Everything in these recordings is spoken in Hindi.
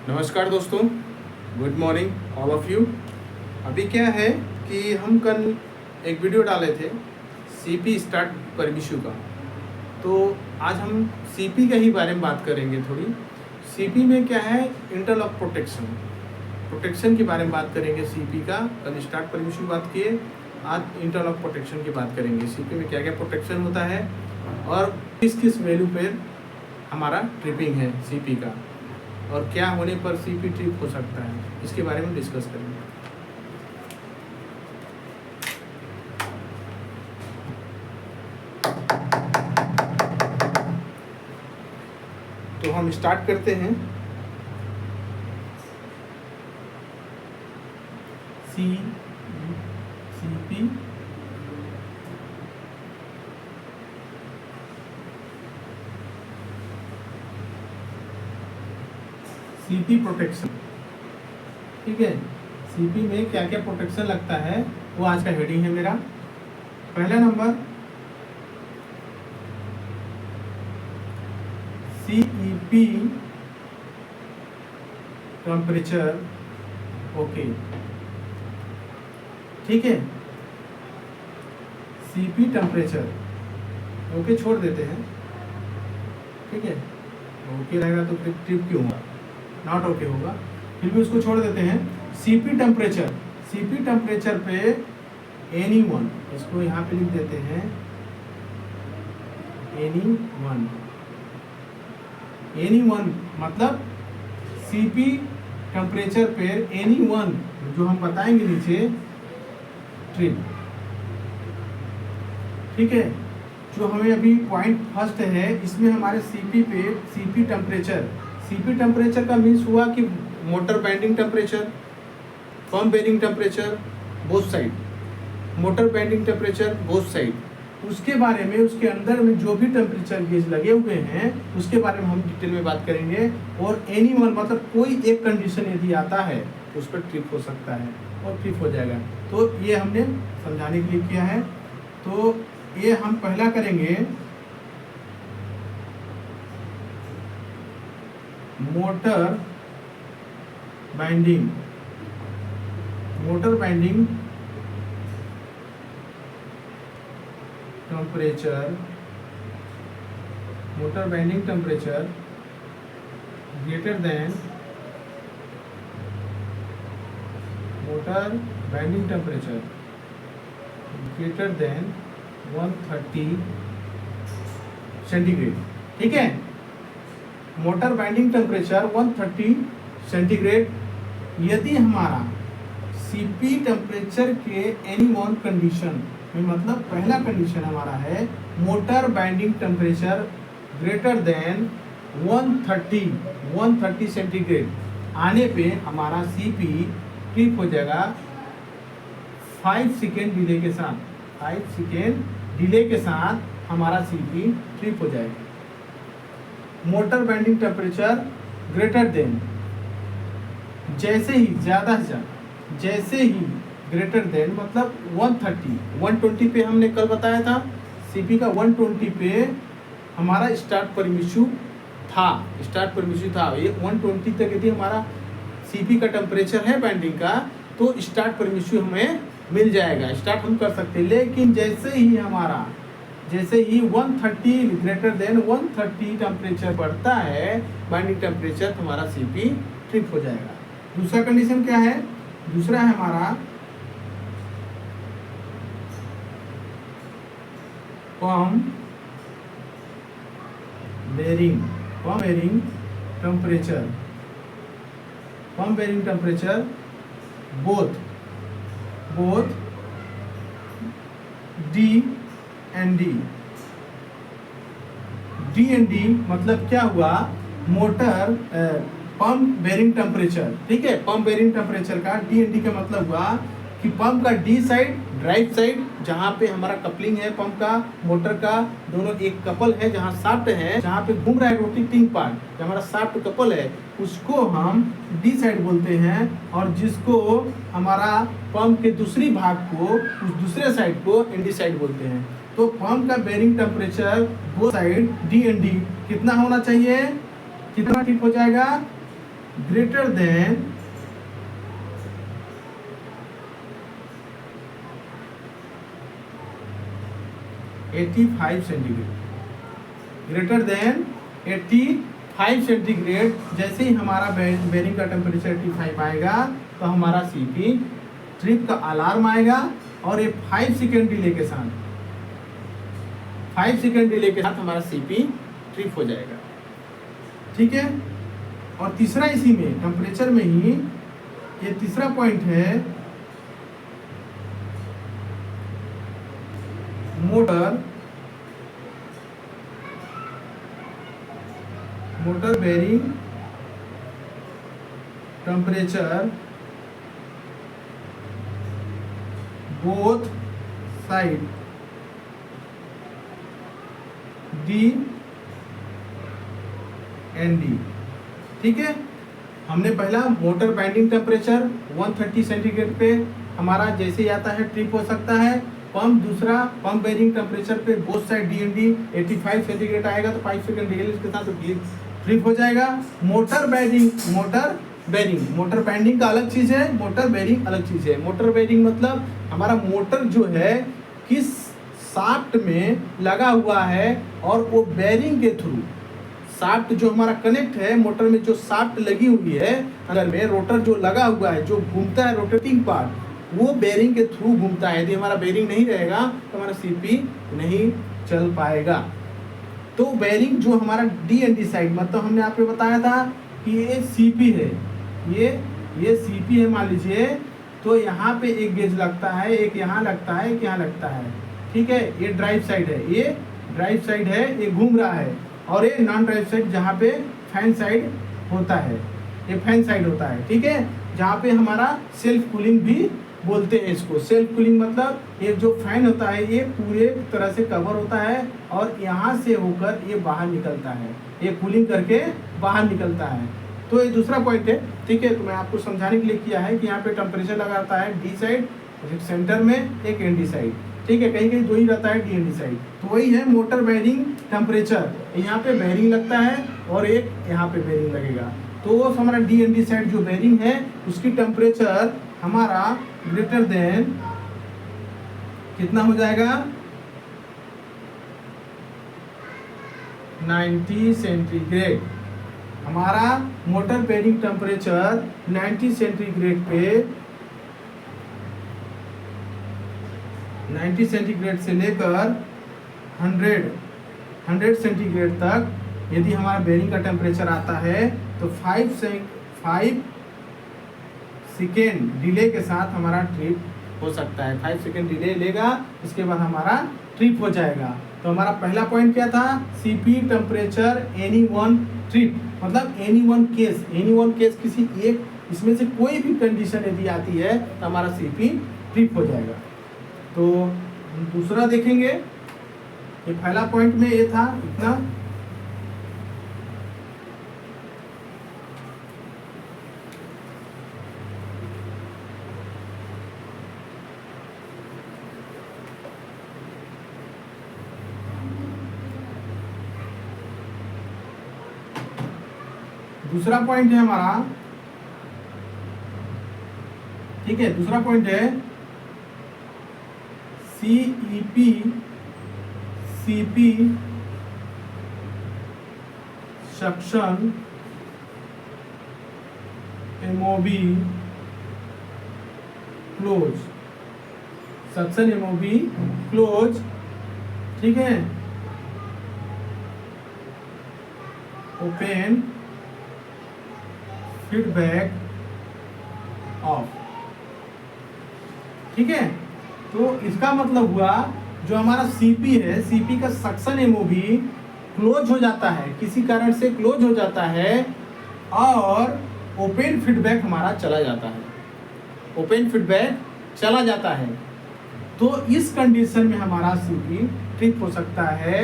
नमस्कार दोस्तों, good morning all of you. अभी क्या है कि हम कल एक वीडियो डाले थे सीपी स्टार्ट परमिशु का। तो आज हम सीपी का ही बारे में बात करेंगे थोड़ी। सीपी में क्या है, इंटरलॉक प्रोटेक्शन के बारे में बात करेंगे। सीपी का कल स्टार्ट परमिशु बात किए, आज इंटरलॉक प्रोटेक्शन की बात करेंगे। सीपी में क्या क्या प्रोटेक्शन होता है और किस किस वैल्यू पर हमारा ट्रिपिंग है सीपी का, और क्या होने पर सीपी ट्रिप हो सकता है, इसके बारे में डिस्कस करेंगे। तो हम स्टार्ट करते हैं। सीपी सीपी प्रोटेक्शन, ठीक है। सीपी में क्या क्या प्रोटेक्शन लगता है वो आज का हेडिंग है मेरा। पहला नंबर सीईपी टेम्परेचर ओके, ठीक है। सीपी टेम्परेचर ओके छोड़ देते हैं, ठीक है। ओके रहेगा तो फिर ट्रिप क्यों होगा, नॉट ओके होगा, फिर भी उसको छोड़ देते हैं। सीपी टेम्परेचर पे एनी वन, इसको यहाँ पे लिख देते हैं एनी वन मतलब सीपी टेम्परेचर पे एनी वन, जो हम बताएंगे नीचे ट्रिप, ठीक है। जो हमें अभी पॉइंट फर्स्ट है, इसमें हमारे सीपी पे सीपी टेम्परेचर का मीन्स हुआ कि motor binding temperature, pump bearing temperature both side, motor binding temperature both side, उसके बारे में, उसके अंदर में जो भी टेम्परेचर गेज लगे हुए हैं उसके बारे में हम डिटेल में बात करेंगे। और एनी वन मतलब कोई एक कंडीशन यदि आता है तो उस पर ट्रिप हो सकता है और ट्रिप हो जाएगा। तो ये हमने समझाने के लिए किया है। तो ये हम पहला करेंगे motor binding temperature greater than 130 centigrade, ठीक है। Motor binding temperature 130 centigrade. यदि हमारा सीपी टेम्परेचर के एनी वन कंडीशन में, मतलब पहला कंडीशन हमारा है motor binding temperature greater than 130 centigrade आने पे हमारा सीपी ट्रिप हो जाएगा 5 सेकेंड डिले के साथ। 5 सेकेंड डिले के साथ हमारा सीपी ट्रिप हो जाएगा। Motor binding temperature greater than, जैसे ही ज़्यादा से ज़्यादा, जैसे ही ग्रेटर देन मतलब 120 पे हमने कल बताया था सीपी का 120 पे हमारा स्टार्ट परमिशु था। ये 120 तक यदि हमारा सीपी का टेम्परेचर है बाइंडिंग का तो स्टार्ट परमिशु हमें मिल जाएगा, स्टार्ट हम कर सकते हैं। लेकिन जैसे ही 130 ग्रेटर देन 130 टेम्परेचर बढ़ता है बाइंडिंग टेम्परेचर, तो हमारा सीपी ट्रिप हो जाएगा। दूसरा कंडीशन क्या है, दूसरा है हमारा pump bearing temperature both D and D मतलब क्या हुआ, मोटर पंप बेरिंग टेम्परेचर, ठीक है। पंप बेरिंग टेम्परेचर का डी एंड डी का मतलब हुआ कि पंप का डी साइड, ड्राइव साइड, जहाँ पे हमारा कपलिंग है पंप का मोटर का, दोनों एक कपल है, जहाँ शाफ्ट है, जहाँ पे घूम रहा है रोटेटिंग पार्ट, जो हमारा शाफ्ट कपल है उसको हम डी साइड बोलते हैं, और जिसको हमारा पंप के दूसरी भाग को, उस दूसरे साइड को एंडी साइड बोलते हैं। तो पंप का bearing temperature both side D and D कितना होना चाहिए, कितना ठीक हो जाएगा greater than 85 centigrade, greater than 85 centigrade. जैसे ही हमारा बेरिंग का टेम्परेचर 85 आएगा तो हमारा सीपी ट्रिप का अलार्म आएगा और ये 5 सेकेंड डिले के साथ 5 सेकेंड डिले के साथ हमारा सीपी ट्रिप हो जाएगा। ठीक है। और तीसरा इसी में टेम्परेचर में ही ये तीसरा पॉइंट है, motor bearing temperature both side D and D. ठीक है। हमने पहला मोटर बाइंडिंग टेम्परेचर 130 सेंटीग्रेड पे हमारा जैसे ही आता है ट्रिप हो सकता है। पंप दूसरा पंप बेरिंग टेम्परेचर पे both side D and D 85 centigrade आएगा तो 5 सेकंड डिले के साथ ट्रिप हो जाएगा। मोटर बाइंडिंग का अलग चीज है, मोटर बेरिंग अलग चीज है। मोटर बेरिंग मतलब हमारा मोटर जो है किस शाफ्ट में लगा हुआ है और वो बेरिंग के थ्रू शाफ्ट जो हमारा कनेक्ट है, मोटर में जो शाफ्ट लगी हुई है अंदर में रोटर जो लगा हुआ है जो घूमता है रोटेटिंग पार्ट, वो बेरिंग के थ्रू घूमता है। यदि हमारा बेरिंग नहीं रहेगा तो हमारा सीपी नहीं चल पाएगा। तो बेरिंग जो हमारा डी एंड डी साइड मतलब हमने आपको बताया था कि ये सीपी है, ये सीपी है मान लीजिए, तो यहाँ पे एक गेज लगता है, एक यहाँ लगता है, एक यहाँ लगता है। ठीक है। ये ड्राइव साइड है, ये ड्राइव साइड है, ये घूम रहा है। और ये नॉन ड्राइव साइड जहाँ पे फैन साइड होता है, ये फैन साइड होता है। ठीक है। जहाँ पे हमारा सेल्फ कूलिंग भी बोलते हैं इसको। सेल्फ कूलिंग मतलब ये जो फैन होता है ये पूरे तरह से कवर होता है और यहाँ से होकर ये बाहर निकलता है, ये कूलिंग करके बाहर निकलता है। तो ये दूसरा पॉइंट है। ठीक है। तो मैं आपको समझाने के लिए किया है कि यहाँ पे टेम्परेचर लगाता है डी साइड, एक सेंटर में एक एन डी साइड। ठीक है। कहीं कहीं दो ही रहता है डी एन डी साइड। तो वही है मोटर बेरिंग टेम्परेचर, यहाँ पे बेरिंग लगता है और एक यहाँ पे बेरिंग लगेगा। तो वो हमारा डी एन डी साइड जो बेरिंग है उसकी टेम्परेचर हमारा ग्रेटर देन कितना हो जाएगा 90 सेंटीग्रेड। हमारा मोटर बेरिंग टेम्परेचर 90 सेंटीग्रेड पे 90 सेंटीग्रेड से लेकर 100 सेंटीग्रेड तक यदि हमारा बेरिंग का टेम्परेचर आता है तो 5 सेकेंड डिले के साथ हमारा ट्रिप हो सकता है। 5 सेकेंड डिले लेगा, उसके बाद हमारा ट्रिप हो जाएगा। तो हमारा पहला पॉइंट क्या था, CP temperature any one trip, मतलब एनी वन केस किसी एक इसमें से कोई भी कंडीशन यदि आती है तो हमारा सीपी ट्रिप हो जाएगा। तो दूसरा देखेंगे, ये पहला पॉइंट में ये था इतना। दूसरा पॉइंट है हमारा, ठीक है, दूसरा पॉइंट है CP suction MOB close, suction MOB close, ठीक है, ओपन फीडबैक ऑफ। ठीक है। तो इसका मतलब हुआ जो हमारा सीपी है, सीपी का सक्शन एमओबी क्लोज हो जाता है, किसी कारण से क्लोज हो जाता है और ओपन फीडबैक हमारा चला जाता है, ओपन फीडबैक चला जाता है। तो इस कंडीशन में हमारा सीपी ट्रिप हो सकता है,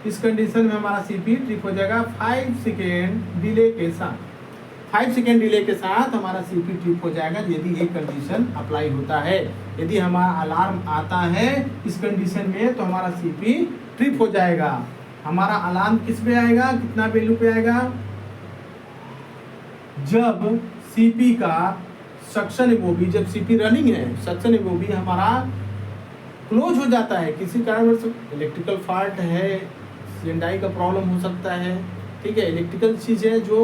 इस कंडीशन में हमारा सीपी ट्रिप हो जाएगा 5 सेकेंड डिले के साथ। 5 सेकेंड डिले के साथ हमारा सीपी ट्रिप हो जाएगा यदि ये कंडीशन अप्लाई होता है। यदि हमारा अलार्म आता है इस कंडीशन में तो हमारा सीपी ट्रिप हो जाएगा। हमारा अलार्म किस पे आएगा, कितना वैल्यू पे आएगा, जब सीपी का सक्शन एमओबी, जब सीपी रनिंग है, सक्शन एमओबी हमारा क्लोज हो जाता है, किसी कारण इलेक्ट्रिकल फॉल्ट है, सिलेंडाई का प्रॉब्लम हो सकता है, ठीक है, इलेक्ट्रिकल चीज़ है जो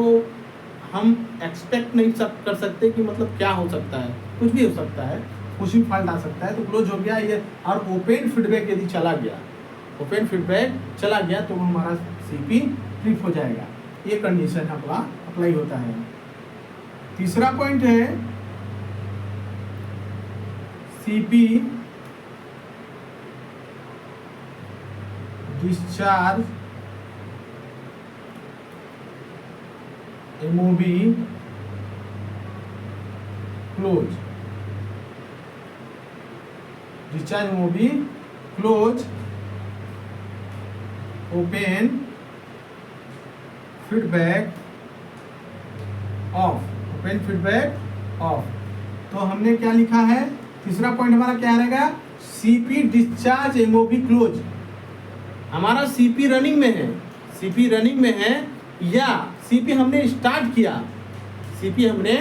हम एक्सपेक्ट नहीं कर सकते कि मतलब क्या हो सकता है, कुछ भी हो सकता है, कुछ भी फॉल्ट आ सकता है, तो क्लोज हो गया ये। और ओपन फीडबैक यदि चला गया, ओपन फीडबैक चला गया तो हमारा सीपी ट्रिप हो जाएगा। ये कंडीशन अप्लाई होता है। तीसरा पॉइंट है CP discharge MOB close, discharge MOB close, open feedback of, open feedback of. तो हमने क्या लिखा है, तीसरा पॉइंट हमारा क्या रहेगा, सीपी डिस्चार्ज एमओबी क्लोज। हमारा सीपी रनिंग में है, सीपी रनिंग में है, या सीपी हमने स्टार्ट किया, सीपी हमने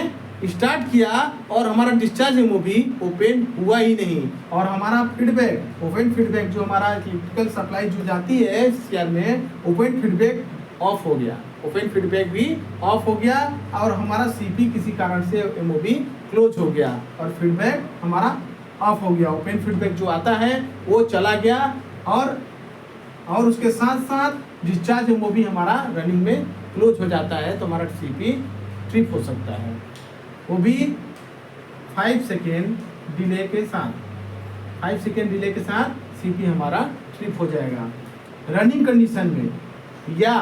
स्टार्ट किया और हमारा डिस्चार्ज एमओबी ओपन हुआ ही नहीं, और हमारा फीडबैक, ओपन फीडबैक जो हमारा इलेक्ट्रिकल सप्लाई जो जाती है सीआर में, ओपन फीडबैक ऑफ हो गया, ओपन फीडबैक भी ऑफ हो गया, और हमारा सीपी किसी कारण से एमओबी क्लोज हो गया और फीडबैक हमारा ऑफ हो गया। ओपन फीडबैक जो आता है वो चला गया, और उसके साथ साथ डिस्चार्ज एमओबी हमारा रनिंग में क्लोज हो जाता है, तो हमारा सीपी ट्रिप हो सकता है, वो भी 5 सेकेंड डिले के साथ, 5 सेकेंड डिले के साथ सीपी हमारा ट्रिप हो जाएगा रनिंग कंडीशन में। या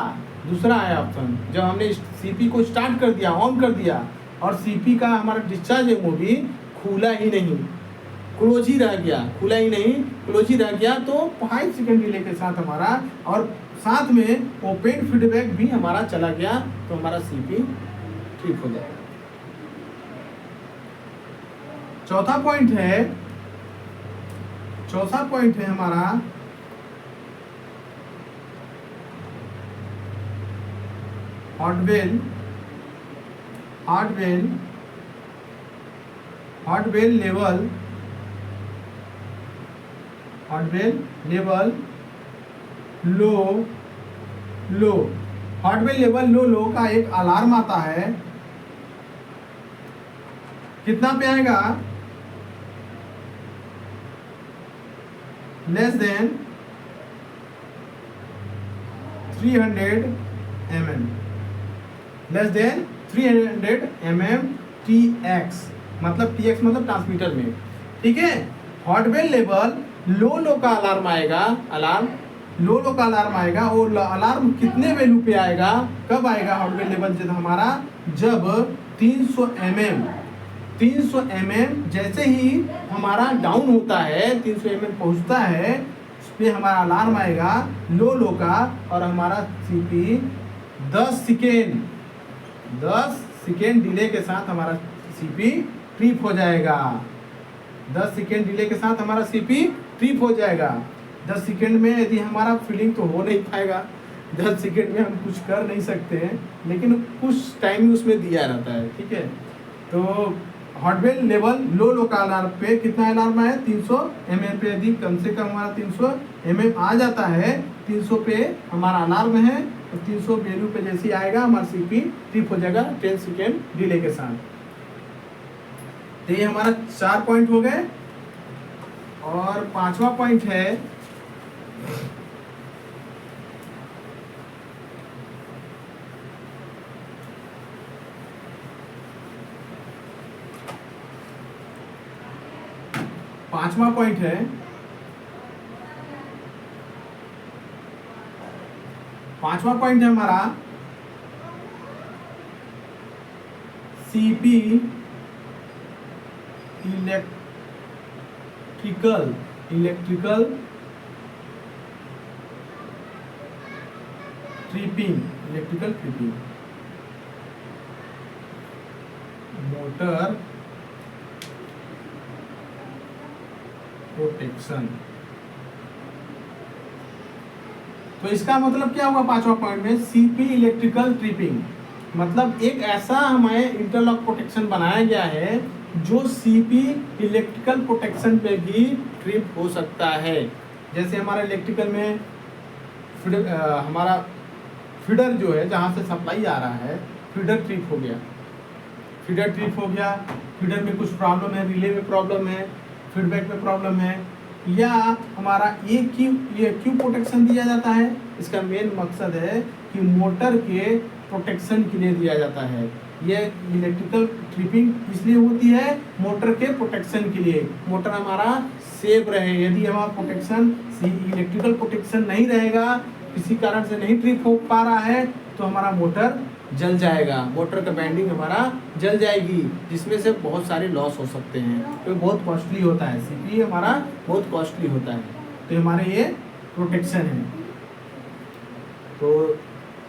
दूसरा है ऑप्शन, जब हमने सीपी को स्टार्ट कर दिया, ऑन कर दिया, और सीपी का हमारा डिस्चार्ज एमओबी खुला ही नहीं, क्लोज ही रह गया, खुला ही नहीं, क्लोज ही रह गया, तो 5 सेकेंड डिले के साथ हमारा, और साथ में ओपन फीडबैक भी हमारा चला गया, तो हमारा सीपी ट्रिप हो जाएगा। चौथा पॉइंट है हमारा हॉटवेल लेवल लो, हॉटवेल लेवल लो का एक अलार्म आता है, कितना पे आएगा, less than 300 mm, less than 300 mm TX, मतलब TX मतलब ट्रांसमीटर में, ठीक है। हॉटवेल लेवल लो का अलार्म आएगा, लो का अलार्म आएगा, और अलार्म कितने वैल्यू पे आएगा, कब आएगा हॉटवेल लेवल, जब हमारा 300 mm जैसे ही हमारा डाउन होता है, 300 mm पहुंचता है, उस पर हमारा अलार्म आएगा लो का, और हमारा सीपी 10 सेकेंड डिले के साथ हमारा सीपी ट्रिप हो जाएगा, 10 सेकेंड डिले के साथ हमारा सीपी ट्रिप हो जाएगा। 10 सेकेंड में यदि हमारा फीलिंग तो हो नहीं पाएगा, 10 सेकेंड में हम कुछ कर नहीं सकते हैं, लेकिन कुछ टाइम उसमें दिया रहता है, ठीक है। तो हॉटवेल लेवल लो का अलार्म पे कितना अलार्म है, 300 mm पे, यदि कम से कम हमारा 300 mm आ जाता है, 300 पे हमारा अलार्म है, तो 300 वैल्यू पे जैसे ही आएगा हमारा सीपी ट्रिप हो जाएगा 10 सेकेंड डिले के साथ। तो ये हमारा 4 पॉइंट हो गए, और 5वां पॉइंट है पांचवा पॉइंट है हमारा CP electrical tripping, motor protection. तो इसका मतलब क्या होगा 5वां पॉइंट में, सीपी इलेक्ट्रिकल ट्रिपिंग, मतलब एक ऐसा हमें इंटरलॉक प्रोटेक्शन बनाया गया है जो सीपी इलेक्ट्रिकल प्रोटेक्शन पे भी ट्रिप हो सकता है। जैसे हमारा इलेक्ट्रिकल में हमारा फीडर जो है जहाँ से सप्लाई आ रहा है, फीडर ट्रिप हो गया, फीडर में कुछ प्रॉब्लम है, रिले में प्रॉब्लम है, फीडबैक में प्रॉब्लम है, या हमारा ये क्यों प्रोटेक्शन दिया जाता है? इसका मेन मकसद है कि मोटर के प्रोटेक्शन के लिए दिया जाता है। ये इलेक्ट्रिकल ट्रिपिंग इसलिए होती है मोटर के प्रोटेक्शन के लिए, मोटर हमारा सेफ रहे। यदि हमारा प्रोटेक्शन इलेक्ट्रिकल प्रोटेक्शन नहीं रहेगा, किसी कारण से नहीं ट्रिप हो पा रहा है, तो हमारा मोटर जल जाएगा, मोटर का बैंडिंग हमारा जल जाएगी, जिसमें से बहुत सारे लॉस हो सकते हैं। तो बहुत कॉस्टली होता है, सीपी हमारा बहुत कॉस्टली होता है। तो हमारे ये प्रोटेक्शन है। तो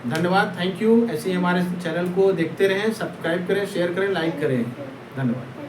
धन्यवाद, थैंक यू। ऐसे ही हमारे चैनल को देखते रहें, सब्सक्राइब करें, शेयर करें, लाइक करें। धन्यवाद।